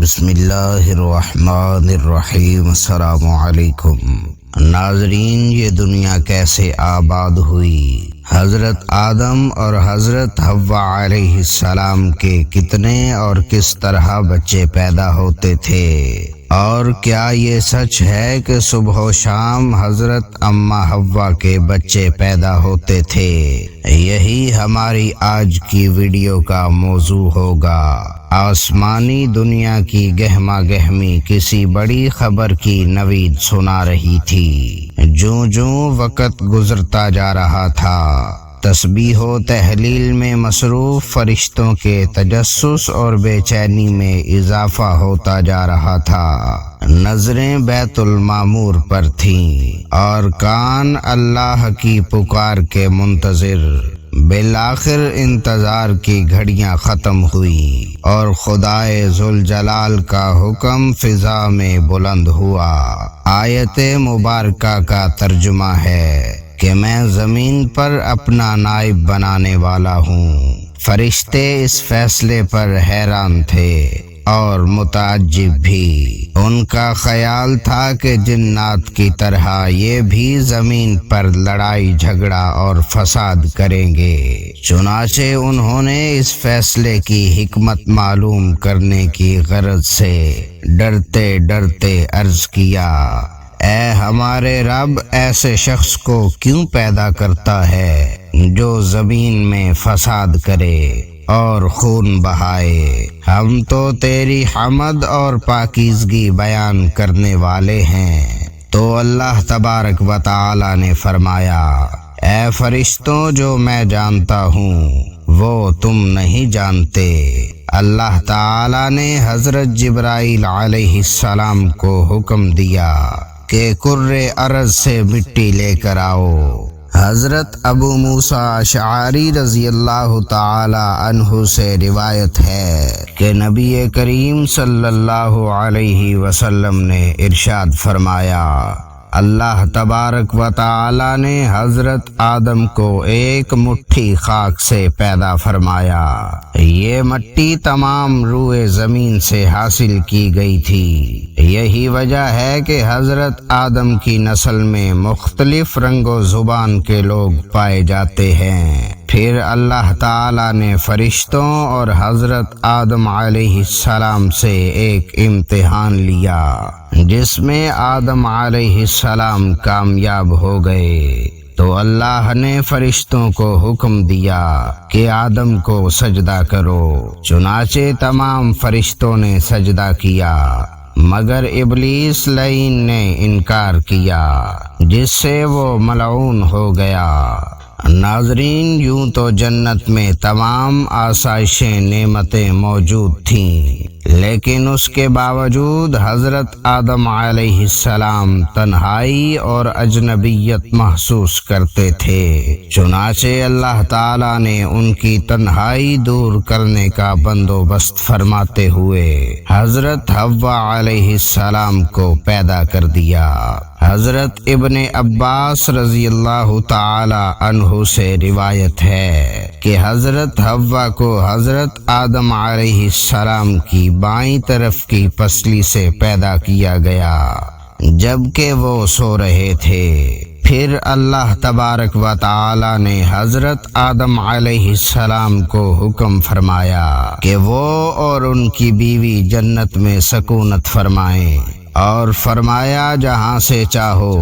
بسم اللہ الرحمن الرحیم۔ السلام علیکم ناظرین، یہ دنیا کیسے آباد ہوئی؟ حضرت آدم اور حضرت حوا علیہ السلام کے کتنے اور کس طرح بچے پیدا ہوتے تھے؟ اور کیا یہ سچ ہے کہ صبح و شام حضرت اماں حوا کے بچے پیدا ہوتے تھے؟ یہی ہماری آج کی ویڈیو کا موضوع ہوگا۔ آسمانی دنیا کی گہما گہمی کسی بڑی خبر کی نوید سنا رہی تھی۔ جوں جوں وقت گزرتا جا رہا تھا، تسبیح و تحلیل میں مصروف فرشتوں کے تجسس اور بے چینی میں اضافہ ہوتا جا رہا تھا۔ نظریں بیت المعمور پر تھیں اور کان اللہ کی پکار کے منتظر۔ بالآخر انتظار کی گھڑیاں ختم ہوئی اور خدائے ذوالجلال کا حکم فضا میں بلند ہوا۔ آیت مبارکہ کا ترجمہ ہے کہ میں زمین پر اپنا نائب بنانے والا ہوں۔ فرشتے اس فیصلے پر حیران تھے اور متعجب بھی۔ ان کا خیال تھا کہ جنات کی طرح یہ بھی زمین پر لڑائی جھگڑا اور فساد کریں گے۔ چنانچہ انہوں نے اس فیصلے کی حکمت معلوم کرنے کی غرض سے ڈرتے ڈرتے عرض کیا، اے ہمارے رب، ایسے شخص کو کیوں پیدا کرتا ہے جو زمین میں فساد کرے اور خون بہائے؟ ہم تو تیری حمد اور پاکیزگی بیان کرنے والے ہیں۔ تو اللہ تبارک و تعالی نے فرمایا، اے فرشتوں، جو میں جانتا ہوں وہ تم نہیں جانتے۔ اللہ تعالی نے حضرت جبرائیل علیہ السلام کو حکم دیا کہ کرۂ ارض سے مٹی لے کر آؤ۔ حضرت ابو موسیٰ اشعری رضی اللہ تعالی عنہ سے روایت ہے کہ نبی کریم صلی اللہ علیہ وسلم نے ارشاد فرمایا، اللہ تبارک و تعالی نے حضرت آدم کو ایک مٹھی خاک سے پیدا فرمایا۔ یہ مٹی تمام روئے زمین سے حاصل کی گئی تھی۔ یہی وجہ ہے کہ حضرت آدم کی نسل میں مختلف رنگ و زبان کے لوگ پائے جاتے ہیں۔ پھر اللہ تعالی نے فرشتوں اور حضرت آدم علیہ السلام سے ایک امتحان لیا، جس میں آدم علیہ السلام کامیاب ہو گئے۔ تو اللہ نے فرشتوں کو حکم دیا کہ آدم کو سجدہ کرو۔ چنانچہ تمام فرشتوں نے سجدہ کیا، مگر ابلیس لعین نے انکار کیا، جس سے وہ ملعون ہو گیا۔ ناظرین، یوں تو جنت میں تمام آسائشیں نعمتیں موجود تھیں، لیکن اس کے باوجود حضرت آدم علیہ السلام تنہائی اور اجنبیت محسوس کرتے تھے۔ چنانچہ اللہ تعالی نے ان کی تنہائی دور کرنے کا بندوبست فرماتے ہوئے حضرت حوا علیہ السلام کو پیدا کر دیا۔ حضرت ابن عباس رضی اللہ تعالی عنہ سے روایت ہے کہ حضرت حوا کو حضرت آدم علیہ السلام کی بائیں طرف کی پسلی سے پیدا کیا گیا جبکہ وہ سو رہے تھے۔ پھر اللہ تبارک و تعالی نے حضرت آدم علیہ السلام کو حکم فرمایا کہ وہ اور ان کی بیوی جنت میں سکونت فرمائیں، اور فرمایا جہاں سے چاہو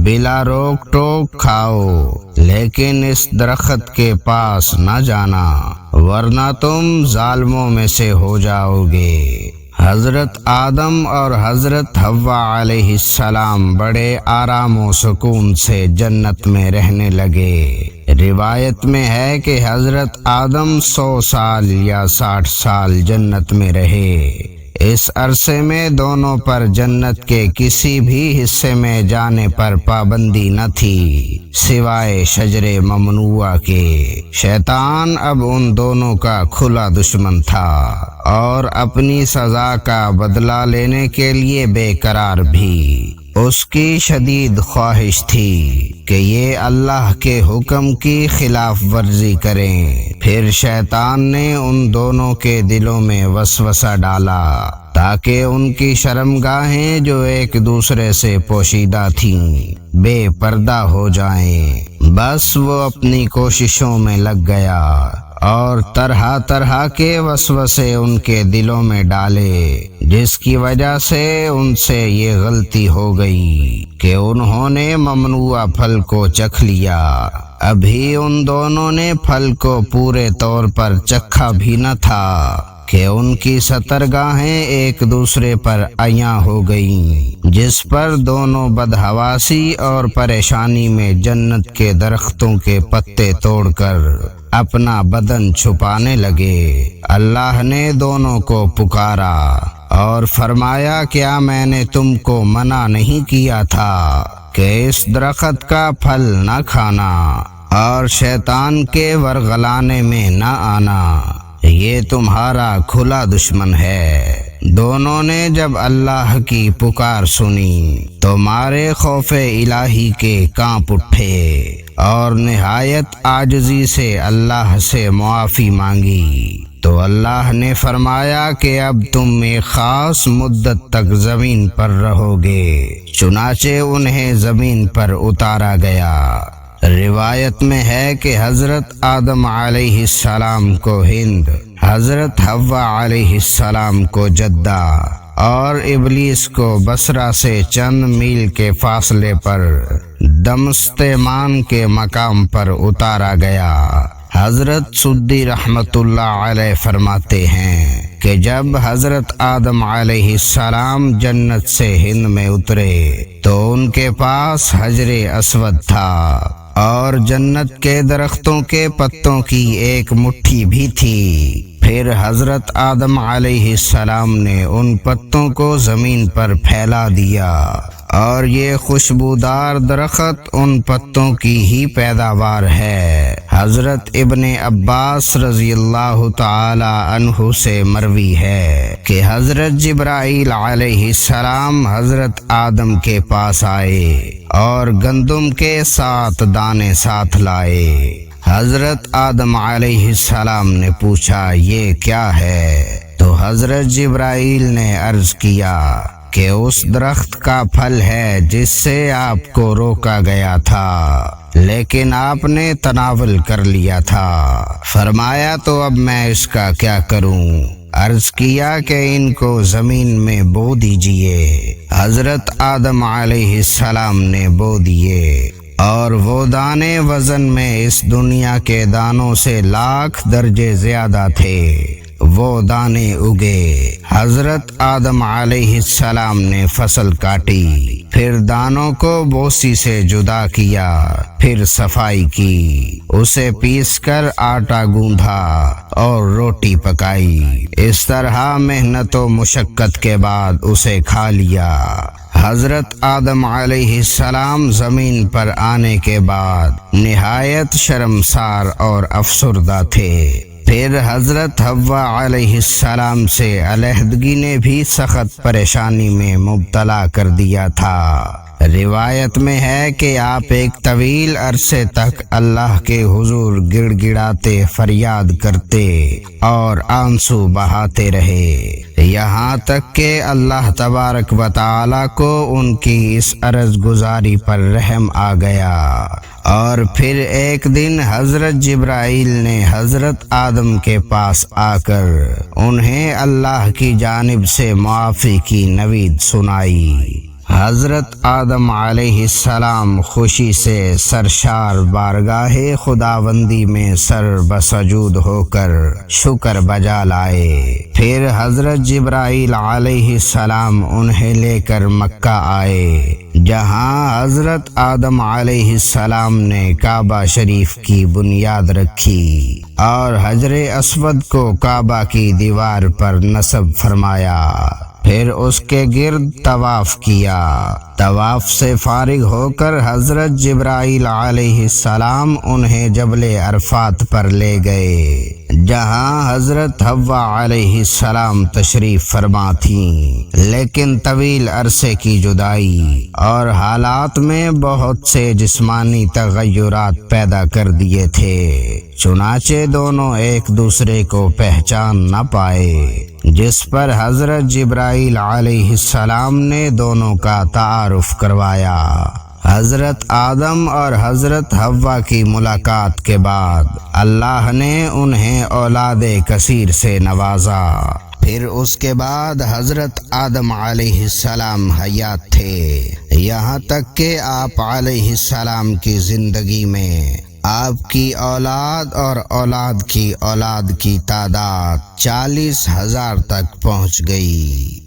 بلا روک ٹوک کھاؤ، لیکن اس درخت کے پاس نہ جانا ورنہ تم ظالموں میں سے ہو جاؤ گے۔ حضرت آدم اور حضرت حوا علیہ السلام بڑے آرام و سکون سے جنت میں رہنے لگے۔ روایت میں ہے کہ حضرت آدم 100 سال یا 60 سال جنت میں رہے۔ اس عرصے میں دونوں پر جنت کے کسی بھی حصے میں جانے پر پابندی نہ تھی سوائے شجر ممنوعہ کے۔ شیطان اب ان دونوں کا کھلا دشمن تھا اور اپنی سزا کا بدلہ لینے کے لیے بے قرار بھی۔ اس کی شدید خواہش تھی کہ یہ اللہ کے حکم کی خلاف ورزی کریں۔ پھر شیطان نے ان دونوں کے دلوں میں وسوسہ ڈالا تاکہ ان کی شرمگاہیں جو ایک دوسرے سے پوشیدہ تھیں بے پردہ ہو جائیں۔ بس وہ اپنی کوششوں میں لگ گیا اور طرح طرح کے وسوسے ان کے دلوں میں ڈالے، جس کی وجہ سے ان سے یہ غلطی ہو گئی کہ انہوں نے ممنوع پھل کو چکھ لیا۔ ابھی ان دونوں نے پھل کو پورے طور پر چکھا بھی نہ تھا کہ ان کی سترگاہیں ایک دوسرے پر عیاں ہو گئیں، جس پر دونوں بدحواسی اور پریشانی میں جنت کے درختوں کے پتے توڑ کر اپنا بدن چھپانے لگے۔ اللہ نے دونوں کو پکارا اور فرمایا، کیا میں نے تم کو منع نہیں کیا تھا کہ اس درخت کا پھل نہ کھانا اور شیطان کے ورغلانے میں نہ آنا؟ یہ تمہارا کھلا دشمن ہے۔ دونوں نے جب اللہ کی پکار سنی تو مارے خوف الہی کے کانپ اٹھے اور نہایت عاجزی سے اللہ سے معافی مانگی۔ تو اللہ نے فرمایا کہ اب تم ایک خاص مدت تک زمین پر رہو گے۔ چنانچہ انہیں زمین پر اتارا گیا۔ روایت میں ہے کہ حضرت آدم علیہ السلام کو ہند، حضرت حوا علیہ السلام کو جدہ اور ابلیس کو بصرہ سے چند میل کے فاصلے پر دمستمان کے مقام پر اتارا گیا۔ حضرت سدی رحمت اللہ علیہ فرماتے ہیں کہ جب حضرت آدم علیہ السلام جنت سے ہند میں اترے تو ان کے پاس حجر اسود تھا اور جنت کے درختوں کے پتوں کی ایک مٹھی بھی تھی۔ پھر حضرت آدم علیہ السلام نے ان پتوں کو زمین پر پھیلا دیا اور یہ خوشبودار درخت ان پتوں کی ہی پیداوار ہے۔ حضرت ابن عباس رضی اللہ تعالی عنہ سے مروی ہے کہ حضرت جبرائیل علیہ السلام حضرت آدم کے پاس آئے اور گندم کے 7 دانے ساتھ لائے۔ حضرت آدم علیہ السلام نے پوچھا، یہ کیا ہے؟ تو حضرت جبرائیل نے عرض کیا کہ اس درخت کا پھل ہے جس سے آپ کو روکا گیا تھا لیکن آپ نے تناول کر لیا تھا۔ فرمایا، تو اب میں اس کا کیا کروں؟ عرض کیا کہ ان کو زمین میں بو دیجئے۔ حضرت آدم علیہ السلام نے بو دیے اور وہ دانے وزن میں اس دنیا کے دانوں سے 1,00,000 درجے زیادہ تھے۔ وہ دانے اگے۔ حضرت آدم علیہ السلام نے فصل کاٹی، پھر دانوں کو بوسی سے جدا کیا، پھر صفائی کی، اسے پیس کر آٹا گوندھا اور روٹی پکائی۔ اس طرح محنت و مشقت کے بعد اسے کھا لیا۔ حضرت آدم علیہ السلام زمین پر آنے کے بعد نہایت شرمسار اور افسردہ تھے۔ پھر حضرت حوا علیہ السلام سے علیحدگی نے بھی سخت پریشانی میں مبتلا کر دیا تھا۔ روایت میں ہے کہ آپ ایک طویل عرصے تک اللہ کے حضور گڑ گڑاتے فریاد کرتے اور آنسو بہاتے رہے، یہاں تک کہ اللہ تبارک و تعالی کو ان کی اس عرض گزاری پر رحم آ گیا۔ اور پھر ایک دن حضرت جبرائیل نے حضرت آدم کے پاس آ کر انہیں اللہ کی جانب سے معافی کی نوید سنائی۔ حضرت آدم علیہ السلام خوشی سے سرشار بارگاہ خداوندی میں سر بسجود ہو کر شکر بجا لائے۔ پھر حضرت جبرائیل علیہ السلام انہیں لے کر مکہ آئے، جہاں حضرت آدم علیہ السلام نے کعبہ شریف کی بنیاد رکھی اور حجر اسود کو کعبہ کی دیوار پر نصب فرمایا، پھر اس کے گرد طواف کیا طواف سے فارغ ہو کر حضرت جبرائیل علیہ السلام انہیں جبل عرفات پر لے گئے، جہاں حضرت حوا علیہ السلام تشریف فرما تھیں، لیکن طویل عرصے کی جدائی اور حالات میں بہت سے جسمانی تغیرات پیدا کر دیے تھے، چنانچہ دونوں ایک دوسرے کو پہچان نہ پائے، جس پر حضرت جبرائیل علیہ السلام نے دونوں کا تعارف کروایا۔ حضرت آدم اور حضرت حوا کی ملاقات کے بعد اللہ نے انہیں اولاد کثیر سے نوازا۔ پھر اس کے بعد حضرت آدم علیہ السلام حیات تھے، یہاں تک کہ آپ علیہ السلام کی زندگی میں آپ کی اولاد اور اولاد کی اولاد کی تعداد 40,000 تک پہنچ گئی۔